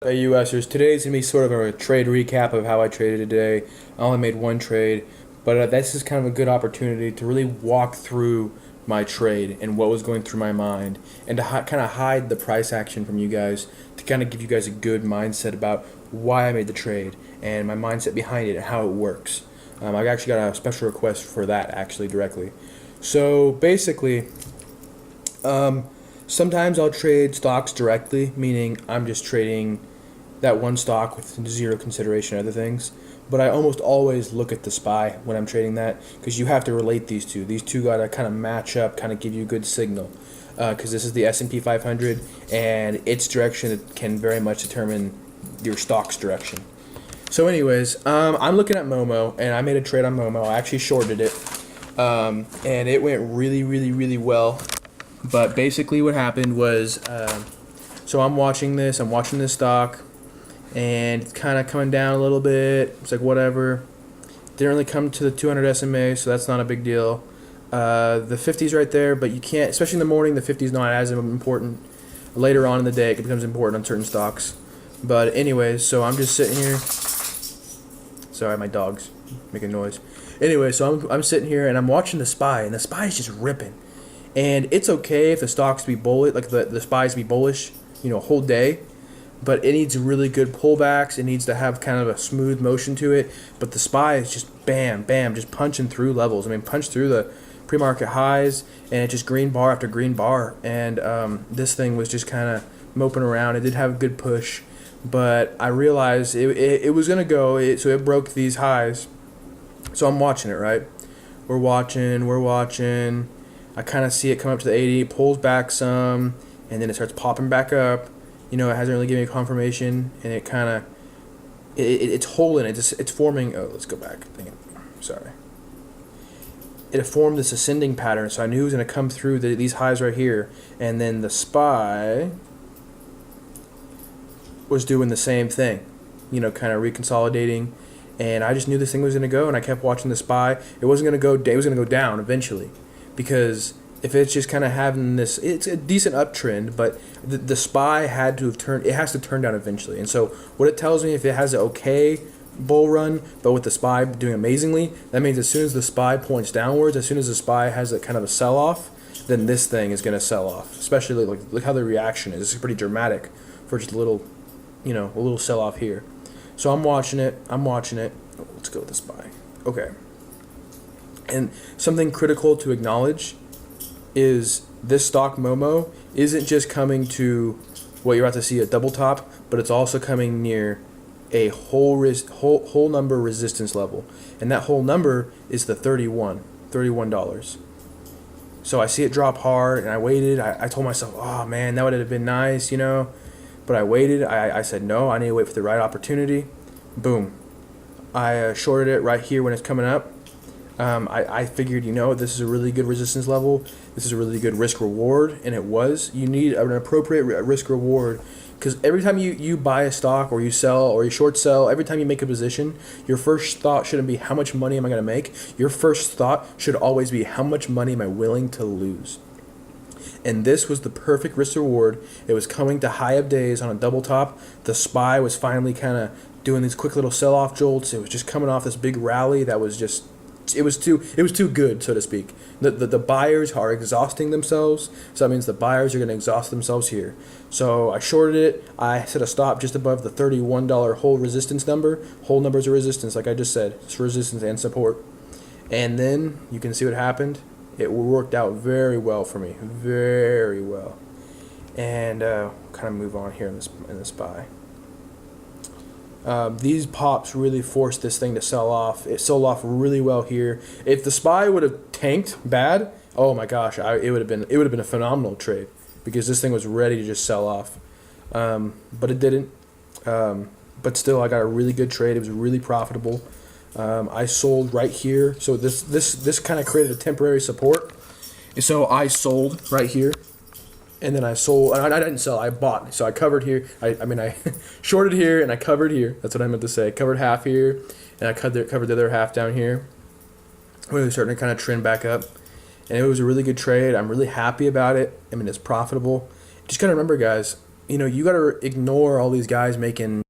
Hey USers, today's gonna be sort of a trade recap of how I traded today. I only made one trade, but this is kind of a good opportunity to really walk through my trade and what was going through my mind, and to kind of hide the price action from you guys, to kind of give you guys a good mindset about why I made the trade and my mindset behind it and how it works. I actually got a special request for that actually directly. So basically, sometimes I'll trade stocks directly, meaning I'm just trading that one stock with zero consideration of other things. But I almost always look at the SPY when I'm trading that, because you have to relate these two. These two gotta kind of match up, kind of give you a good signal. Because this is the S&P 500, and its direction can very much determine your stock's direction. So anyways, I'm looking at MOMO, and I made a trade on MOMO. I actually shorted it, and it went really, really, really well. But basically what happened was, so I'm watching this stock, and it's kind of coming down a little bit. It's like whatever. Didn't really come to the 200 SMA, so that's not a big deal. The 50's right there, but you can't, especially in the morning, the 50's not as important. Later on in the day, it becomes important on certain stocks. But anyways, so I'm just sitting here. Sorry, my dog's making noise. Anyway, so I'm sitting here and I'm watching the SPY, and the SPY is just ripping. And it's okay if the stocks be bullish, like the SPYs be bullish, a whole day. But it needs really good pullbacks. It needs to have kind of a smooth motion to it. But the SPY is just bam, bam, just punching through levels. I mean, punch through the pre-market highs, and it just green bar after green bar. And this thing was just kind of moping around. It did have a good push, but I realized it was going to go. So it broke these highs. So I'm watching it, right? We're watching. I kind of see it come up to the 80, pulls back some, and then it starts popping back up. It hasn't really given me confirmation, and it kind of it's holding. It's forming. Oh, let's go back. Sorry. It formed this ascending pattern, so I knew it was going to come through these highs right here, and then the SPY was doing the same thing. Kind of reconsolidating, and I just knew this thing was going to go, and I kept watching the SPY. It wasn't going to go. It was going to go down eventually, because if it's just kind of having this, it's a decent uptrend, but the SPY had to have turned. It has to turn down eventually, and so what it tells me, if it has an okay bull run, but with the SPY doing amazingly, that means as soon as the SPY points downwards, as soon as the SPY has a kind of a sell-off, then this thing is going to sell off. Especially look how the reaction is. It's pretty dramatic for just a little, a little sell-off here. So I'm watching it. Oh, let's go with the SPY. Okay. And something critical to acknowledge is this stock MOMO isn't just coming to what you're about to see, a double top, but it's also coming near a whole number resistance level, and that whole number is the $31. So I see it drop hard, and I waited. I told myself, oh man, that would have been nice, but I waited. I said no, I need to wait for the right opportunity. Boom, I shorted it right here when it's coming up. I figured, this is a really good resistance level. This is a really good risk reward, and it was. You need an appropriate risk reward, because every time you buy a stock, or you sell, or you short sell, every time you make a position, your first thought shouldn't be how much money am I going to make. Your first thought should always be how much money am I willing to lose. And this was the perfect risk reward. It was coming to high of days on a double top. The SPY was finally kind of doing these quick little sell-off jolts. It was just coming off this big rally that was just. It was too good, so to speak. The buyers are exhausting themselves, so that means the buyers are going to exhaust themselves here. So I shorted it. I set a stop just above the $31 whole resistance number. Whole numbers of resistance, like I just said. It's resistance and support. And then you can see what happened. It worked out very well for me, very well. And kind of move on here in the SPY. These pops really forced this thing to sell off. It sold off really well here. If the SPY would have tanked bad, oh my gosh, it would have been a phenomenal trade, because this thing was ready to just sell off. But it didn't. But still, I got a really good trade. It was really profitable. I sold right here, so this kind of created a temporary support. So I sold right here. And then I sold. I didn't sell. I bought. So I covered here. I shorted here, and I covered here. That's what I meant to say. Covered half here, and I covered the other half down here. We're starting to kind of trend back up, and it was a really good trade. I'm really happy about it. It's profitable. Just gotta remember, guys. you got to ignore all these guys making